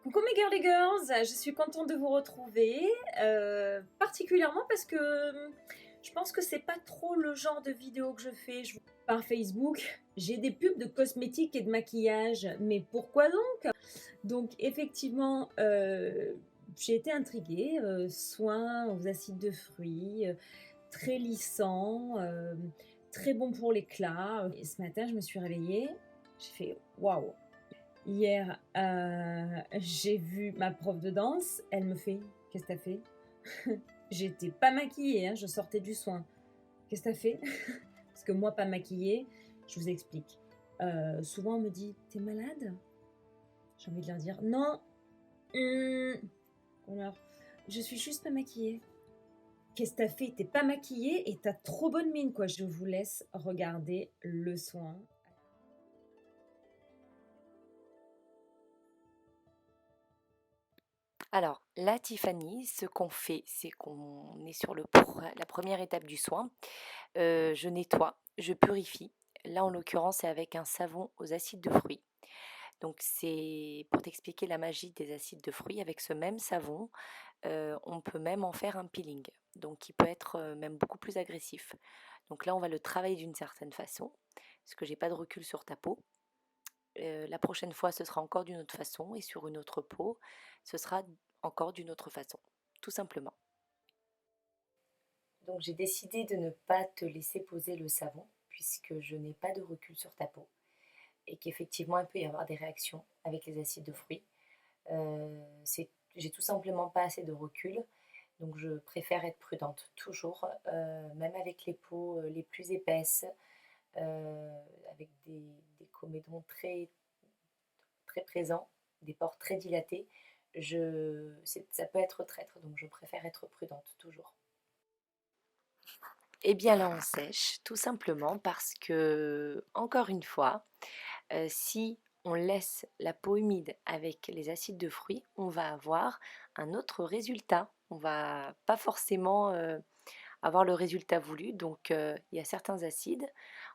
Coucou mes girly girls, je suis contente de vous retrouver, particulièrement parce que je pense que c'est pas trop le genre de vidéo que je fais par Facebook. J'ai des pubs de cosmétiques et de maquillage, mais pourquoi donc? Donc effectivement, j'ai été intriguée, soins aux acides de fruits, très lissant, très bon pour l'éclat. Et ce matin, je me suis réveillée, j'ai fait waouh! Hier, j'ai vu ma prof de danse, elle me fait: «Qu'est-ce que tu fait?» J'étais pas maquillée, hein, je sortais du soin. «Qu'est-ce que tu fait?» Parce que moi, pas maquillée, je vous explique. Souvent on me dit: «Tu malade?» J'ai envie de leur dire: «Non, mmh, alors, je suis juste pas maquillée». «Qu'est-ce que tu fait? Tu pas maquillée et tu trop bonne mine, quoi». Je vous laisse regarder le soin. Alors, là, Tiffany, ce qu'on fait, c'est qu'on est sur la première étape du soin. Je nettoie, je purifie. Là, en l'occurrence, c'est avec un savon aux acides de fruits. Donc, c'est pour t'expliquer la magie des acides de fruits. Avec ce même savon, on peut même en faire un peeling. Donc, qui peut être même beaucoup plus agressif. Donc là, on va le travailler d'une certaine façon, parce que j'ai pas de recul sur ta peau. La prochaine fois, ce sera encore d'une autre façon et sur une autre peau, ce sera encore d'une autre façon, tout simplement. Donc j'ai décidé de ne pas te laisser poser le savon puisque je n'ai pas de recul sur ta peau et qu'effectivement il peut y avoir des réactions avec les acides de fruits. J'ai tout simplement pas assez de recul, donc je préfère être prudente toujours, même avec les peaux les plus épaisses, avec des comédons très très présents, des pores très dilatés, ça peut être traître, donc je préfère être prudente toujours. Eh bien là on sèche, tout simplement parce que, encore une fois, si on laisse la peau humide avec les acides de fruits, on va avoir un autre résultat. On va pas forcément avoir le résultat voulu, donc il y a certains acides,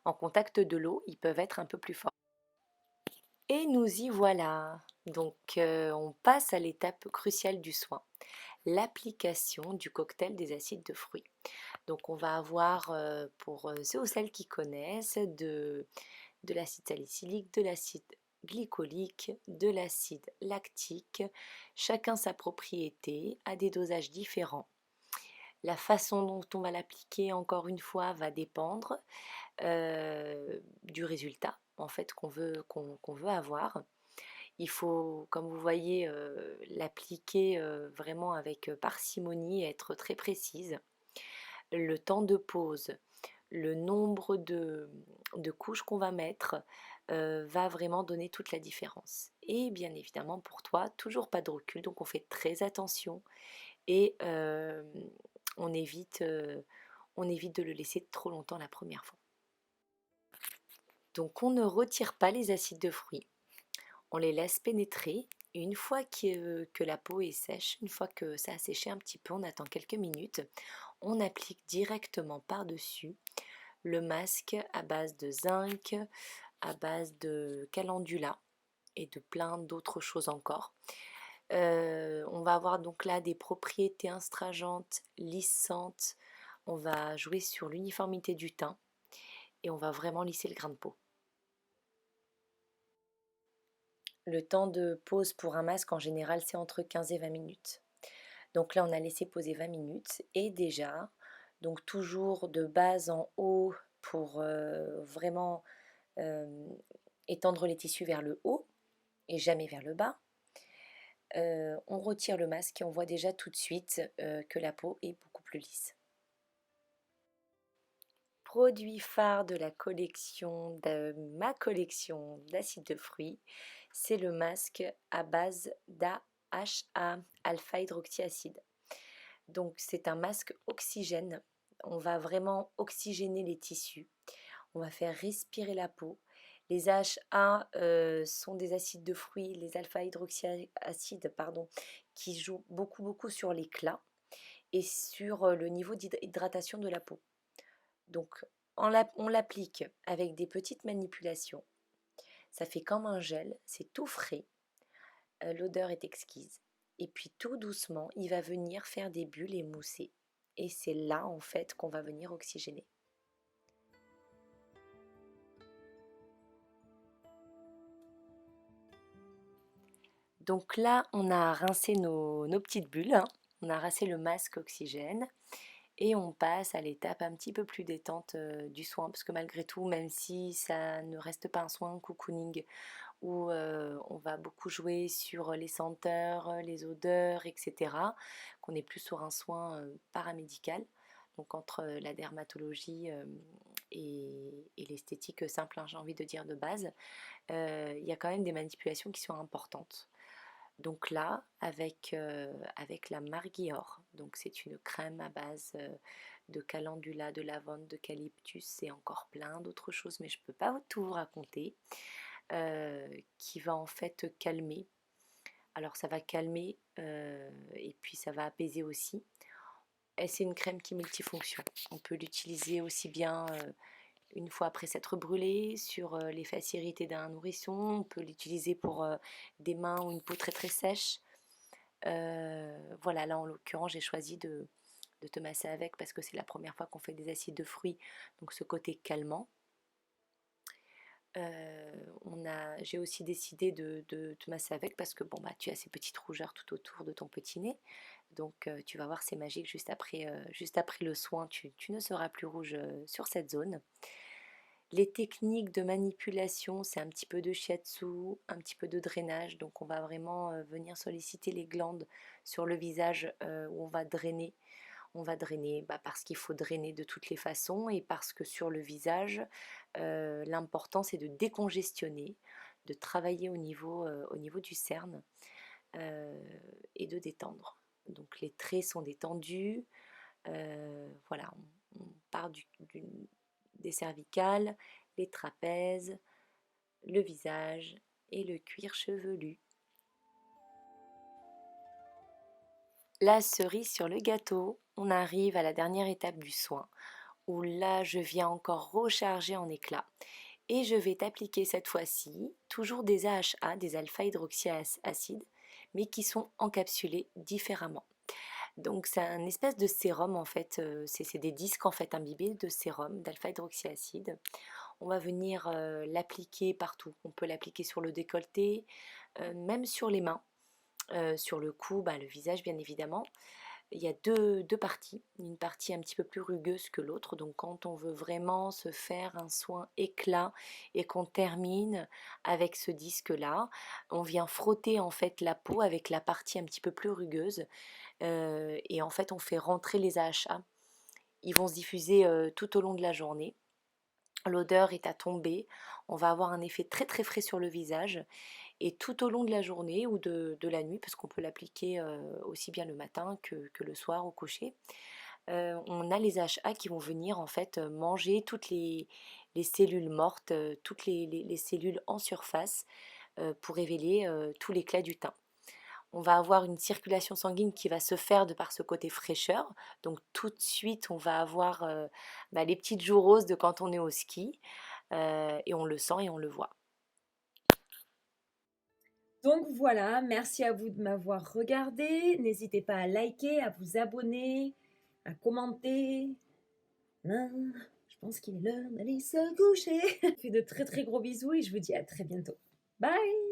en contact de l'eau, ils peuvent être un peu plus forts. Et nous y voilà. Donc on passe à l'étape cruciale du soin, l'application du cocktail des acides de fruits. Donc on va avoir, pour ceux ou celles qui connaissent, de l'acide salicylique, de l'acide glycolique, de l'acide lactique, chacun sa propriété, à des dosages différents. La façon dont on va l'appliquer, encore une fois, va dépendre du résultat en fait qu'on veut avoir. Il faut, comme vous voyez, l'appliquer vraiment avec parcimonie et être très précise. Le temps de pause, le nombre de couches qu'on va mettre va vraiment donner toute la différence. Et bien évidemment pour toi, toujours pas de recul, donc on fait très attention et on évite, euh, on évite de le laisser trop longtemps la première fois. Donc on ne retire pas les acides de fruits, on les laisse pénétrer. Et une fois que la peau est sèche, une fois que ça a séché un petit peu, on attend quelques minutes, on applique directement par-dessus le masque à base de zinc, à base de calendula et de plein d'autres choses encore. On va avoir donc là des propriétés astringentes, lissantes. On va jouer sur l'uniformité du teint et on va vraiment lisser le grain de peau. Le temps de pause pour un masque en général c'est entre 15 et 20 minutes. Donc là on a laissé poser 20 minutes et déjà, donc toujours de bas en haut pour vraiment euh, étendre les tissus vers le haut et jamais vers le bas. On retire le masque et on voit déjà tout de suite que la peau est beaucoup plus lisse. Produit phare de ma collection d'acides de fruits, c'est le masque à base d'AHA, alpha hydroxyacide. Donc c'est un masque oxygène. On va vraiment oxygéner les tissus. On va faire respirer la peau. Les AHA sont des acides de fruits, les alpha-hydroxyacides, pardon, qui jouent beaucoup sur l'éclat et sur le niveau d'hydratation de la peau. Donc on l'applique avec des petites manipulations. Ça fait comme un gel, c'est tout frais. l'odeur est exquise. Et puis tout doucement, il va venir faire des bulles et mousser. Et c'est là en fait qu'on va venir oxygéner. Donc là, on a rincé nos petites bulles, hein. On a rincé le masque oxygène et on passe à l'étape un petit peu plus détente du soin, parce que malgré tout, même si ça ne reste pas un soin cocooning où on va beaucoup jouer sur les senteurs, les odeurs, etc., qu'on est plus sur un soin paramédical, donc entre la dermatologie et l'esthétique simple, hein, j'ai envie de dire de base, il y a quand même des manipulations qui sont importantes. Donc là, avec la Marguior, donc c'est une crème à base de calendula, de lavande, d'eucalyptus et encore plein d'autres choses, mais je ne peux pas tout vous raconter, qui va en fait calmer. Alors ça va calmer et puis ça va apaiser aussi. Et c'est une crème qui est multifonction. On peut l'utiliser aussi bien une fois après s'être brûlé, sur les fesses irritées d'un nourrisson. On peut l'utiliser pour des mains ou une peau très très sèche. Voilà, là en l'occurrence, j'ai choisi de te masser avec parce que c'est la première fois qu'on fait des acides de fruits, donc ce côté calmant. J'ai aussi décidé de te masser avec parce que bon, bah, tu as ces petites rougeurs tout autour de ton petit nez. Donc tu vas voir, c'est magique, juste après le soin, tu ne seras plus rouge sur cette zone. Les techniques de manipulation, c'est un petit peu de shiatsu, un petit peu de drainage. Donc on va vraiment venir solliciter les glandes sur le visage où on va drainer. On va drainer parce qu'il faut drainer de toutes les façons et parce que sur le visage, l'important c'est de décongestionner, de travailler au niveau du cerne et de détendre. Donc les traits sont détendus. Voilà, on part des cervicales, les trapèzes, le visage et le cuir chevelu. La cerise sur le gâteau, on arrive à la dernière étape du soin, où là je viens encore recharger en éclat. Et je vais t'appliquer cette fois-ci toujours des AHA, des alpha-hydroxyacides, mais qui sont encapsulés différemment. Donc c'est un espèce de sérum en fait, c'est des disques en fait imbibés de sérum d'alpha-hydroxyacide. On va venir l'appliquer partout. On peut l'appliquer sur le décolleté, même sur les mains, sur le cou, le visage bien évidemment. Il y a deux parties, une partie un petit peu plus rugueuse que l'autre, donc quand on veut vraiment se faire un soin éclat et qu'on termine avec ce disque là, on vient frotter en fait la peau avec la partie un petit peu plus rugueuse et en fait on fait rentrer les AHA. Ils vont se diffuser tout au long de la journée. L'odeur est à tomber, on va avoir un effet très très frais sur le visage et tout au long de la journée ou de la nuit, parce qu'on peut l'appliquer aussi bien le matin que le soir au coucher, on a les AHA qui vont venir en fait manger toutes les cellules mortes, toutes les cellules en surface pour révéler tout l'éclat du teint. On va avoir une circulation sanguine qui va se faire de par ce côté fraîcheur. Donc tout de suite, on va avoir les petites joues roses de quand on est au ski. Et on le sent et on le voit. Donc voilà, merci à vous de m'avoir regardé. N'hésitez pas à liker, à vous abonner, à commenter. Je pense qu'il est l'heure d'aller se coucher. Je vous fais de très très gros bisous et je vous dis à très bientôt. Bye!